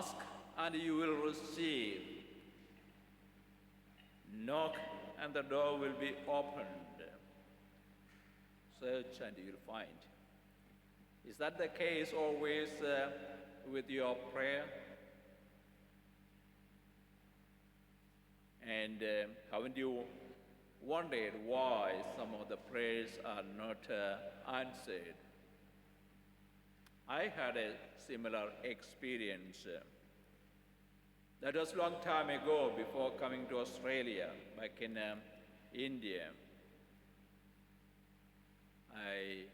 Ask and you will receive. Knock and the door will be opened. Search and you will find. Is that the case always with your prayer? And haven't you wondered why some of the prayers are not answered? I had a similar experience. That was a long time ago, before coming to Australia, back in India. I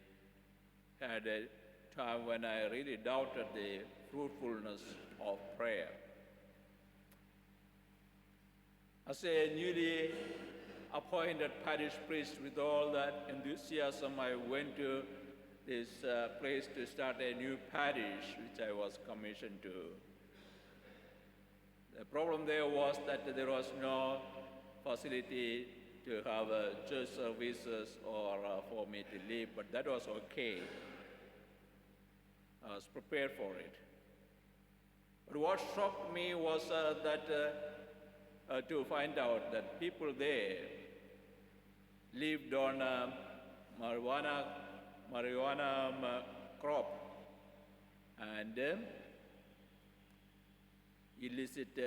had a time when I really doubted the fruitfulness of prayer. As a newly appointed parish priest, with all that enthusiasm, I went to this place to start a new parish, which I was commissioned to. The problem there was that there was no facility to have church services or for me to live, but that was okay. I was prepared for it. But what shocked me was to find out that people there lived on marijuana crop and illicit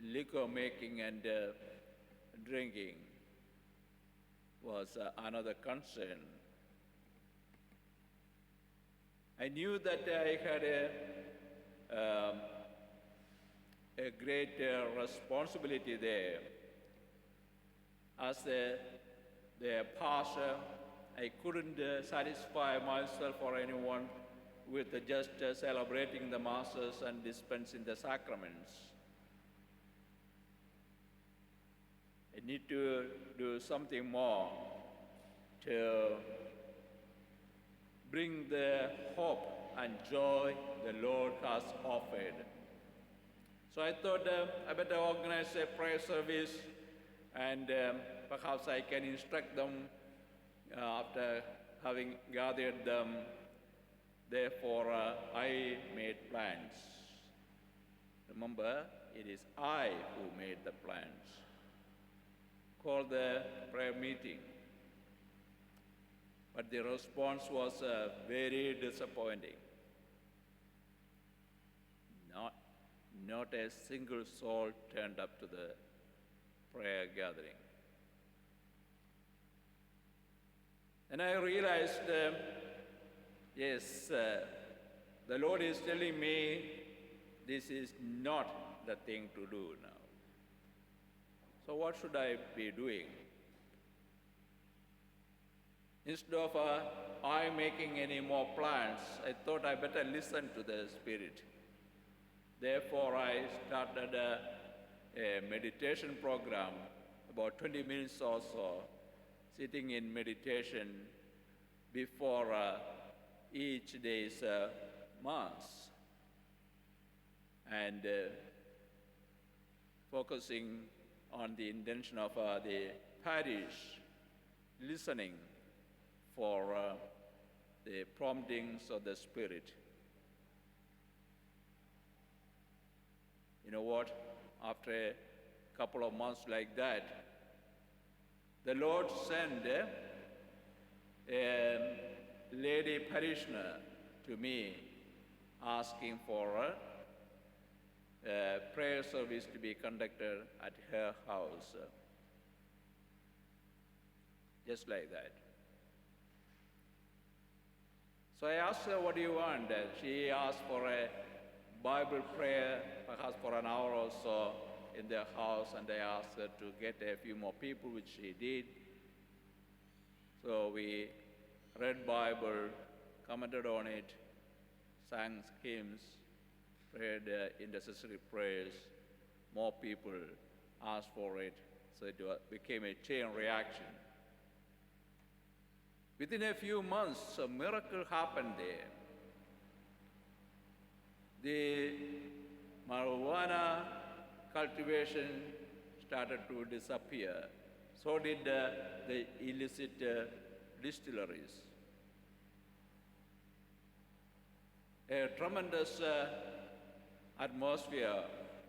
liquor making and drinking was another concern. I knew that I had a great responsibility there. As the pastor, I couldn't satisfy myself or anyone with just celebrating the masses and dispensing the sacraments. I need to do something more to bring the hope and joy the Lord has offered. So I thought I better organize a prayer service, and perhaps I can instruct them after having gathered them. Therefore, I made plans. Remember, it is I who made the plans. Called the prayer meeting. But the response was very disappointing. Not a single soul turned up to the prayer gathering. And I realized, yes, the Lord is telling me this is not the thing to do now. So what should I be doing? Instead of I making any more plans, I thought I better listen to the Spirit. Therefore, I started a meditation program, about 20 minutes or so, sitting in meditation before each day's Mass, and focusing on the intention of the parish, listening for the promptings of the Spirit. You know what? After a couple of months like that, the Lord sent a lady parishioner to me asking for a prayer service to be conducted at her house. Just like that. So I asked her, what do you want? She asked for a Bible prayer, perhaps for an hour or so in their house, and I asked her to get a few more people, which she did. So we read Bible, commented on it, sang hymns, prayed intercessory prayers. More people asked for it, so it became a chain reaction. Within a few months, a miracle happened there. The marijuana cultivation started to disappear. So did the illicit distilleries. A tremendous atmosphere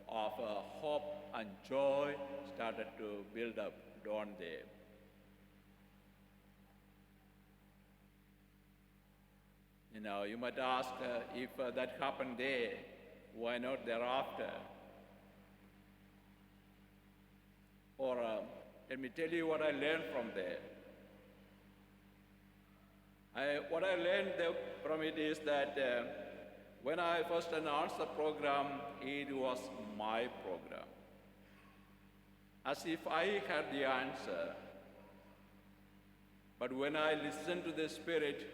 of hope and joy started to build up, don't they? You know, you might ask if that happened there, why not thereafter? Or let me tell you what I learned from there. What I learned from it is that when I first announced the program, it was my program. As if I had the answer. But when I listened to the Spirit,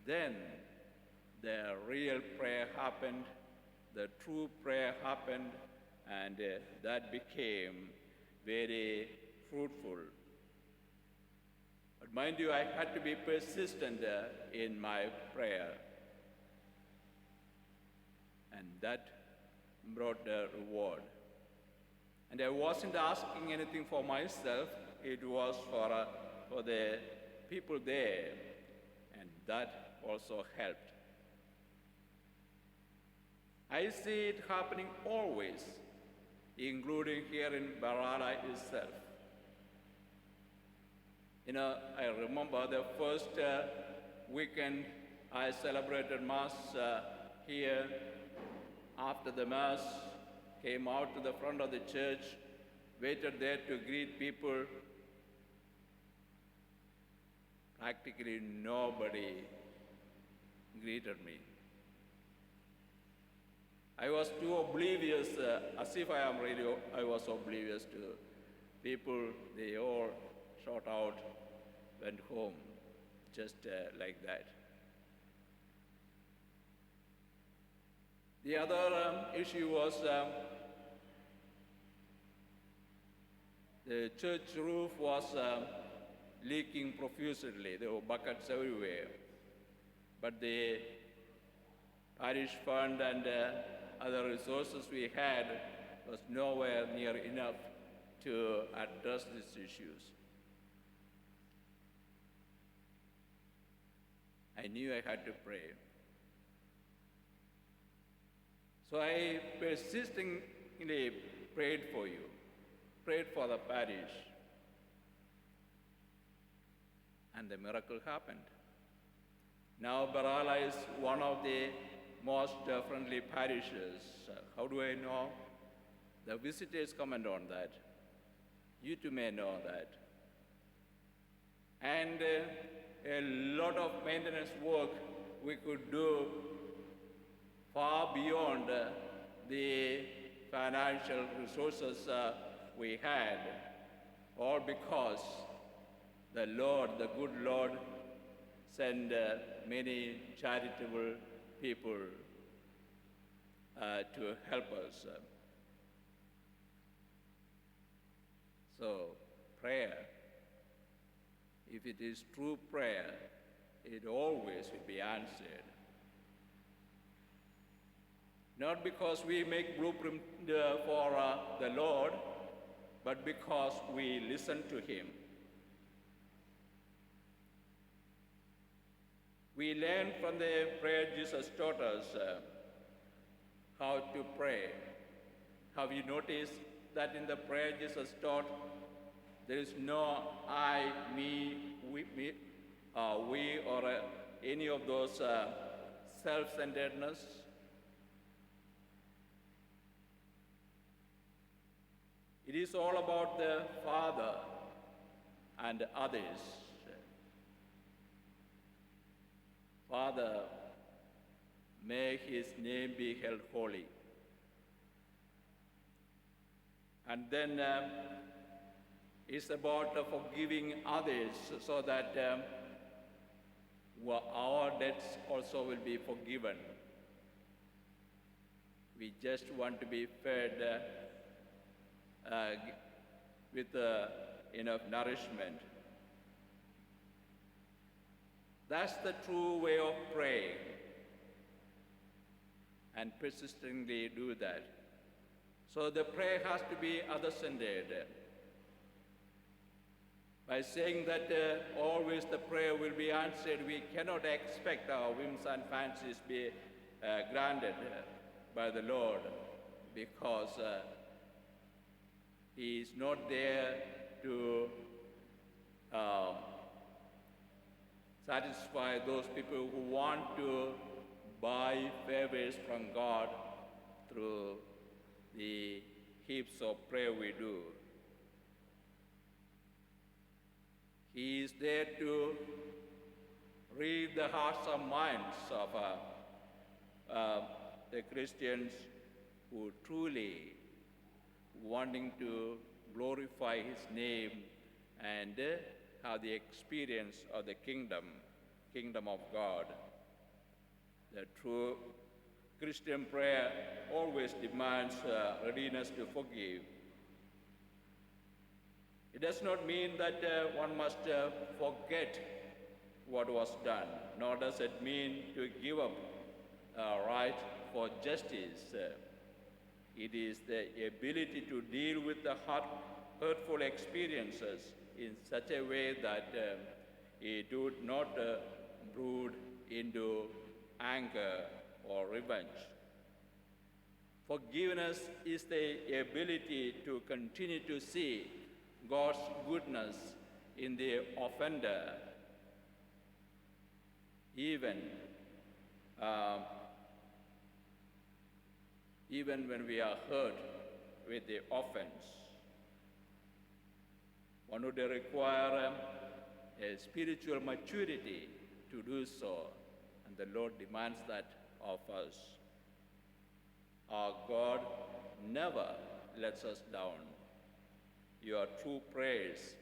then the real prayer happened, the true prayer happened, and that became very fruitful. But mind you, I had to be persistent in my prayer. And that brought a reward. And I wasn't asking anything for myself, it was for the people there, and that also helped. I see it happening always, including here in Barala itself. You know, I remember the first weekend I celebrated Mass here. After the Mass, came out to the front of the church, waited there to greet people. Practically nobody greeted me. I was too oblivious, as if I was oblivious to people. They all shot out, went home, just like that. The other issue was the church roof was leaking profusely. There were buckets everywhere. But the parish fund and other resources we had was nowhere near enough to address these issues. I knew I had to pray. So I persistently prayed for you, prayed for the parish, and the miracle happened. Now Barala is one of the most friendly parishes. How do I know? The visitors comment on that. You too may know that. And a lot of maintenance work we could do far beyond the financial resources we had, all because the Lord, the good Lord, sent many charitable people to help us. So prayer, if it is true prayer, it always will be answered. Not because we make blueprint for the Lord, but because we listen to Him. We learn from the prayer Jesus taught us how to pray. Have you noticed that in the prayer Jesus taught, there is no I, me, we, or any of those self-centeredness? It is all about the Father and others. Father, may His name be held holy. And then it's about forgiving others so that our debts also will be forgiven. We just want to be fed with enough nourishment. That's the true way of praying, and persistently do that. So the prayer has to be other-centered. By saying that always the prayer will be answered, we cannot expect our whims and fancies be granted. by the Lord, because He is not there to satisfy those people who want to buy favors from God through the heaps of prayer we do. He is there to read the hearts and minds of the Christians who truly wanting to glorify His name and have the experience of the kingdom of God. The true Christian prayer always demands readiness to forgive. It does not mean that one must forget what was done, nor does it mean to give up right for justice. It is the ability to deal with the hurtful experiences in such a way that it do not brood into anger or revenge. Forgiveness is the ability to continue to see God's goodness in the offender, even when we are hurt with the offense. One would require a spiritual maturity to do so, and the Lord demands that of us. Our God never lets us down. Your true praise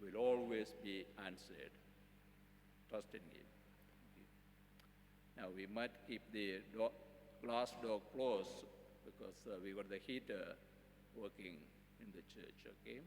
will always be answered. Trust in Him. Now we might keep the glass door closed because we got the heater working in the church, okay?